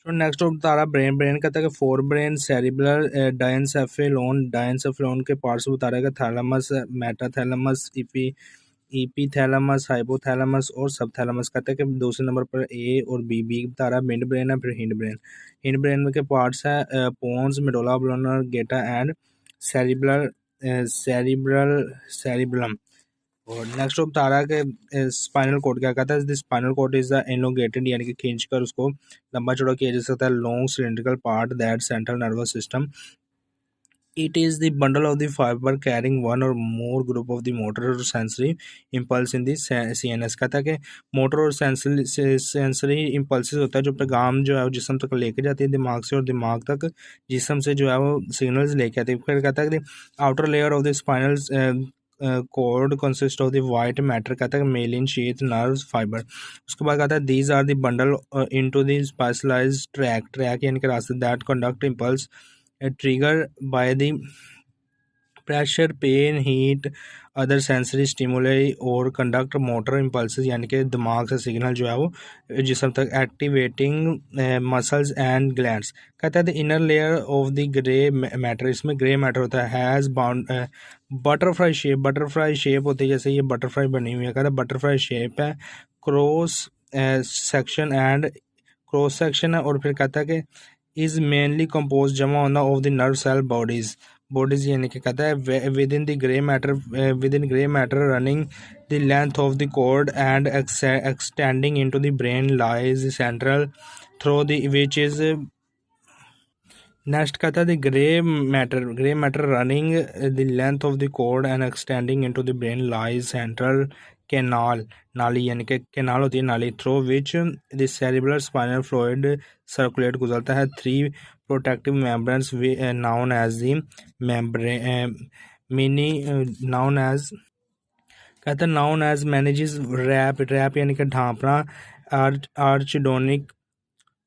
तो नेक्स्ट बता रहा ब्रेन। ब्रेन कहता है कि फोर ब्रेन, सेरिब्रल, डायंसेफेलोन के पार्ट्स बता रहा है कि थैलेमस, मेटाथैलेमस, इपीथैलेमस, हाइपोथैलेमस और सबथैलेमस। कहता है कि दूसरे नंबर पर ए और बी बता रहा है मिड ब्रेन है, फिर हिंड ब्रेन। हिंड ब्रेन में के पार्ट्स है pons, medulla oblongata and cerebral cerebrum. और नेक्स्ट बता रहा है कि स्पाइनल कॉर्ड क्या कहता है। This spinal cord is the elongated यानी कि खींचकर उसको लंबा चौड़ा किया जा सकता है long cylindrical part that central nervous system. It is the bundle of the fiber carrying one or more group of the motor or sensory impulse in the CNS। कहता है कि मोटर और सेंसरी इम्पल्सेस होता है जो पैगाम जो है वो जिस्म तक लेके जाती है दिमाग से, और दिमाग तक जिस्म से जो है वो सिग्नल्स लेके आती है। फिर कहता है कि outer layer of the spinal cord consist of the white matter. कहता है कि मेलिन शीथ नर्व्स फाइबर। उसके बाद कहता है these are the bundle into the specialised track यानी कि रास्ते that conduct impulse triggered by the pressure, pain, heat, other sensory stimuli और कंडक्ट मोटर इम्पल्सेस यानी कि दिमाग से सिग्नल जो है वो जिसम तक एक्टिवेटिंग मसल्स एंड ग्लैंड्स। कहता है the inner layer of the grey matter, इसमें ग्रे मैटर होता है, हैज़ बाउंड बटरफ्लाई शेप होती है, जैसे ये बटरफ्लाई बनी हुई है। कहता है बटरफ्लाई शेप है, क्रॉस सेक्शन है। और फिर कहता है कि इज मेनली कंपोज जमा होना of the nerve cell bodies यानी कि कहता है within grey matter running the length of the cord and extending into the brain lies central through the which is. Next कहता है the grey matter running the length of the cord and extending into the brain lies central canal, नाली यानी कि canal होती है नाली, through which the cerebral spinal fluid circulate गुजरता है। Three protective membranes known as the mini known as कहता है नाउन एज मैनेजेस रैप यानी कि ढांपना,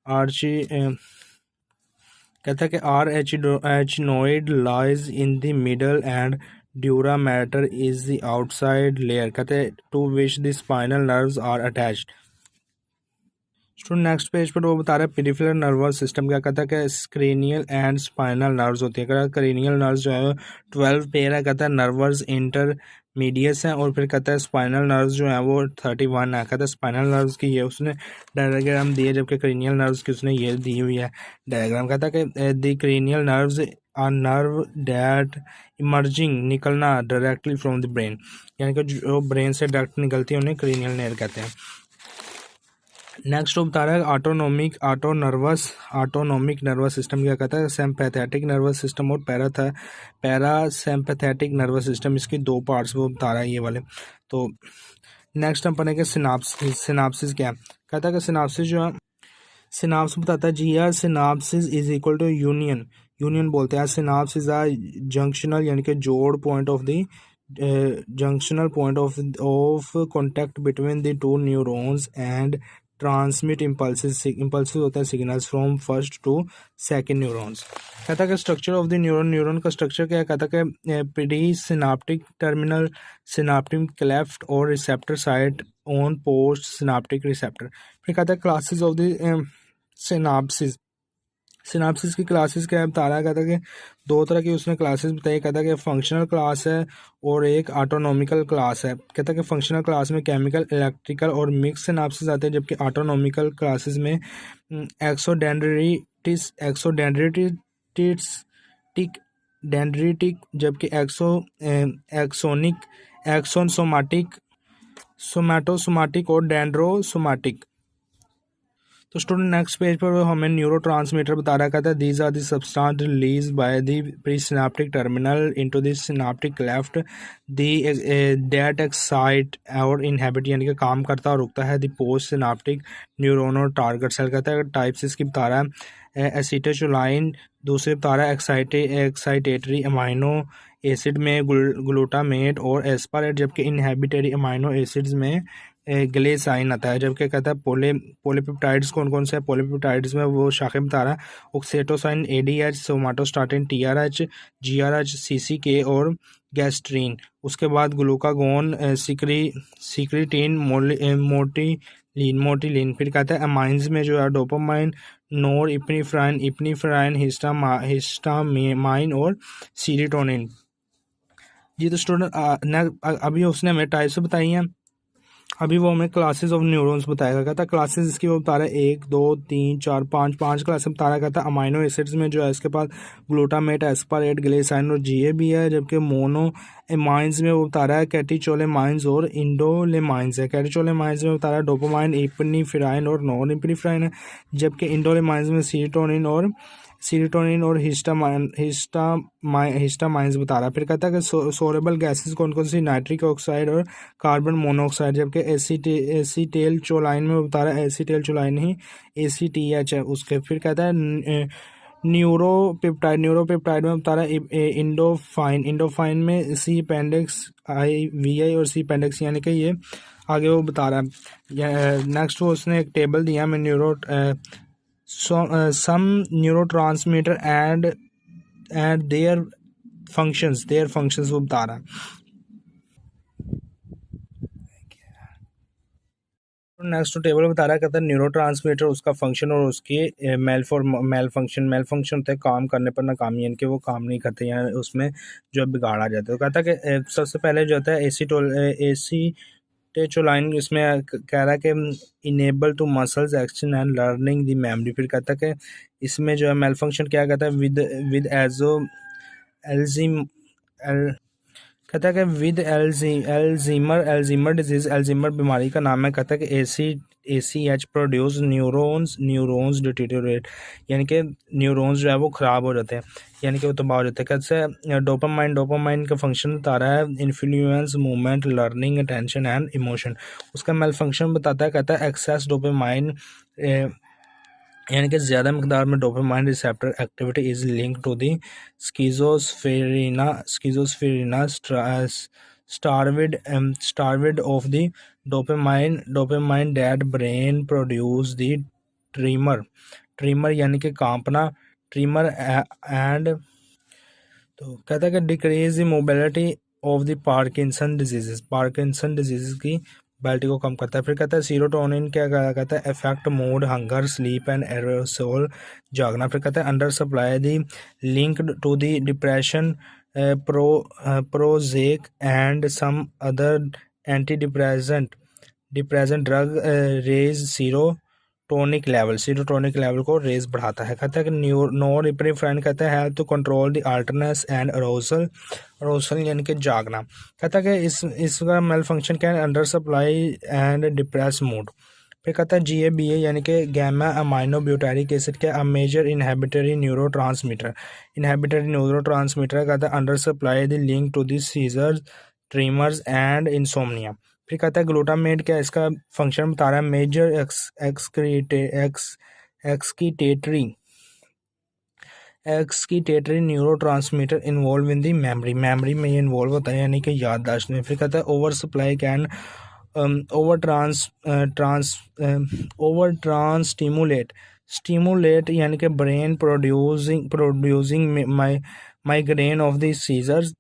आर्ची कहता है कि arachnoid lies in the middle and dura mater is the outside layer. कहते हैं to which the spinal nerves are attached. Student next page पर वो बता रहा है पेरिफेरल नर्वस सिस्टम क्या कहता है कि क्रेनियल एंड स्पाइनल नर्व्स होती है। कहता है क्रेनियल नर्व्स जो है 12 पेयर है। कहता है नर्व्स इंटरमीडियस हैं। और फिर कहता है स्पाइनल नर्व्स जो है वो 31 है। कहता है स्पाइनल नर्व्स की ये उसने डायग्राम दी है, जबकि क्रेनियल नर्व्स की उसने ये दी हुई है डायग्राम। कहता है कि the cranial nerves are nerve that emerging निकलना डायरेक्टली फ्रॉम द ब्रेन यानी कि जो ब्रेन से डायरेक्ट निकलती है उन्हें क्रेनियल नर्व कहते हैं। नेक्स्ट वो बता रहा है ऑटोनोमिक नर्वस सिस्टम क्या कहता है। सिंपैथेटिक नर्वस सिस्टम और पैरासिम्पैथेटिक नर्वस सिस्टम, इसकी दो पार्ट्स वो बता रहा है ये वाले। तो नेक्स्ट हम पढ़ेंगे सिनाप्सिस क्या है। कहता है कि सिनाप्सिस जो है सिनाप्स बताता है जी आर synapsis is equal to union बोलते हैं। सिनाप्स इज अ जंक्शनल यानी कि जोड़ point of the junctional point of contact between the two neurons and transmit impulses होता है signals from first to second neurons. कहता है कि स्ट्रक्चर ऑफ द न्यूरॉन का स्ट्रक्चर क्या है। कहता है कि pre synaptic terminal, synaptic cleft और receptor site on post synaptic receptor. फिर कहता है क्लासेस ऑफ द सिनाप्सिस की क्लासेस क्या है बता रहा है। कहता है कि दो तरह की उसने क्लासेस बताई। कहता है कि फंक्शनल क्लास है और एक ऑटोनॉमिकल क्लास है। कहता है कि फंक्शनल क्लास में केमिकल, इलेक्ट्रिकल और मिक्स सिनाप्सिस आते हैं, जबकि ऑटोनॉमिकल क्लासेस में डेंड्रिटिक जबकि एक्सोनसोमाटिक, सोमाटोसोमाटिक और डेंड्रोसोमाटिक। तो स्टूडेंट नेक्स्ट पेज पर हमें न्यूरोट्रांसमीटर बता रहा कहता है these are the substance release by the presynaptic terminal into the synaptic cleft that excite और इनहेबिट यानी कि काम करता और रुकता है द पोस्ट सिनाप्टिक न्यूरॉन और टारगेट सेल। कहता है टाइप्स इसकी बता रहा है एसिटाइलकोलाइन, दूसरे बता रहा है एक्साइटेटरी अमाइनो एसिड में ग्लूटामेट और एस्पारेट, जबकि इनहेबिटरी अमाइनो एसिड्स में ग्लेसाइन आता है। जबकि कहता है पॉलीपेप्टाइड्स कौन कौन से है। पॉलीपेप्टाइड्स में वो शाखें बता रहा है ऑक्सीटोसिन, एडीएच, सोमाटोस्टाटिन, टीआरएच, जीआरएच, सीसीके और गैस्ट्रीन। उसके बाद ग्लूकागोन, सिक्रीटीन, मोटिलिन। फिर कहता है अमाइंस में जो है डोपामाइन, नोर इप्नीफ्राइन हिस्टामाइन और सीरोटोनिन। जी तो स्टूडेंट अभी उसने हमें टाइप्स बताई हैं, अभी वो हमें क्लासेस ऑफ न्यूरॉन्स बताएगा। कहता है क्लासेस इसकी वो बता रहा है 1 2 3 4 5 5 क्लास बता रहा है। कहता है अमाइनो एसिड्स में जो है इसके पास ग्लूटामेट, एस्पारेट, ग्लिसराइड और जीए भी है, जबकि मोनो एमाइंस में वो बता रहा है कैटेचोलेमाइंस और इंडोलेमाइंस है। कैटेचोलेमाइंस में बता रहा है डोपामाइन, इप्नेफ्राइन और नॉन इप्नेफ्राइन है, जबकि इंडोलेमाइंस में सीरोटोनिन और हिस्टामाइंस बता रहा है। फिर कहता है कि सोरेबल गैसेस कौन कौन सी, नाइट्रिक ऑक्साइड और कार्बन मोनोऑक्साइड, जबकि एसीटेल चोलाइन में बता रहा है एसीटेल चोलाइन ही ACTH है उसके। फिर कहता है न्यूरोपेप्टाइड में बता रहा है इंडोफाइन में सी अपेंडिक्स VI और सी अपेंडिक्स, यानी कि ये आगे वो बता रहा है। नेक्स्ट वो उसने एक टेबल दिया में some neurotransmitter and their functions वो बता रहा है। नेक्स्ट टेबल बता रहा है, कहता है न्यूरोट्रांसमीटर, उसका फंक्शन और उसकी मेल फंक्शन होता है काम करने पर नाकामी, यानी कि वो काम नहीं करते, यानी उसमें जो बिगाड़ आ जाता है। तो कहता है कि सबसे पहले जो होता है एसीटेचोलाइन, इसमें कह रहा है कि enable to muscles action and learning the memory. फिर कहता है कि इसमें जो है मेल फंक्शन क्या कहता है, विद एजो एल्जिम कहता है कि विद एल्जीमर डिजीज, एल्जीमर बीमारी का नाम है। कहता है कि ACH प्रोड्यूस न्यूरॉन्स डिटीरियोरेट, यानी कि न्यूरॉन्स जो है वो ख़राब हो जाते हैं, यानी कि वो तबाह हो जाते हैं। कहते हैं डोपामाइन का फंक्शन बता रहा है influence movement, learning, attention and emotion. उसका मेल फंक्शन बताता है, कहता है एक्सेस डोपामाइन, यानी कि ज़्यादा मकदार में dopamine receptor activity is link to the schizophrenia starved of the dopamine that brain produce the tremor यानी कि कांपना, ट्रीमर एंड। तो कहता है कि decrease the mobility of the Parkinson disease की मोबिलिटी को कम करता है। फिर कहता है सीरोटोनिन क्या कहता है, effect mood, hunger, sleep and arousal, जागना। फिर कहता है under supply the link to the depression, Prozac and some other anti depressant drug raise serotonic level को रेज बढ़ाता है। कहता है कि नॉर इप्नेफ्राइन कहता है help to control the alertness and arousal यानी कि जागना। कहता है कि इसका मेल फंक्शन क्या है, under supply and depress mood. फिर कहता है GABA यानी कि गैमा अमाइनो ब्यूटारिक एसिड के अ मेजर इनहिबिटरी न्यूरोट्रांसमीटर कहता है under supply the link to the seizures, tremors and insomnia. फिर कहता है ग्लूटामेट क्या इसका फंक्शन बता रहा है, major excitatory neurotransmitter involve in the memory में ये इन्वॉल्व होता है, यानी कि याददाश्त में। फिर कहता है over supply can over trans stimulate यानी कि brain producing migraine of the seizures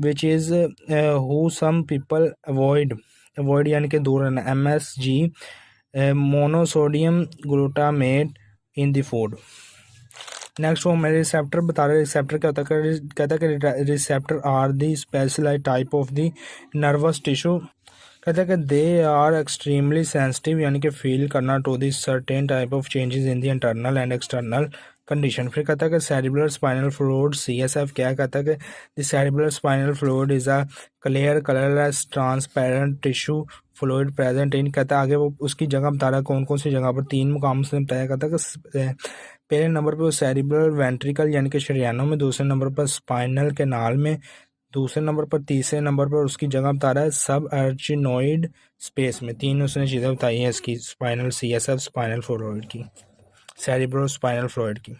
which is who some people avoid यानी कि दूर रहना। MSG monosodium glutamate in the food. Next वो हमारे रिसेप्टर बता रहे हैं, रिसेप्टर क्या होता है, कहता है कि receptor are the specialised type of the nervous tissue. कहता है कि दे आर एक्सट्रीमली सेंसिटिव यानी कि फील करना to the certain type of changes in the internal and external condition. फिर कहता है कि सेरिब्रल स्पाइनल फ्लूइड CSF क्या कहता है कि the cerebral spinal fluid is a clear colourless transparent tissue fluid present in. कहता है आगे वो उसकी जगह बता रहा है कौन कौन सी जगह पर, 3 मुकाम से बताया। कहता है कि पहले नंबर पर सेरिब्रल वेंट्रिकल यानी कि शरियानों में, दूसरे नंबर पर स्पाइनल कैनाल में, दूसरे नंबर पर, तीसरे नंबर पर उसकी जगह बता रहा है सब अर्चिनोइड स्पेस में। 3 उसने चीज़ें बताई हैं इसकी स्पाइनल CSF स्पाइनल फ्लूइड की, सेरिब्रो स्पाइनल फ्लूइड की।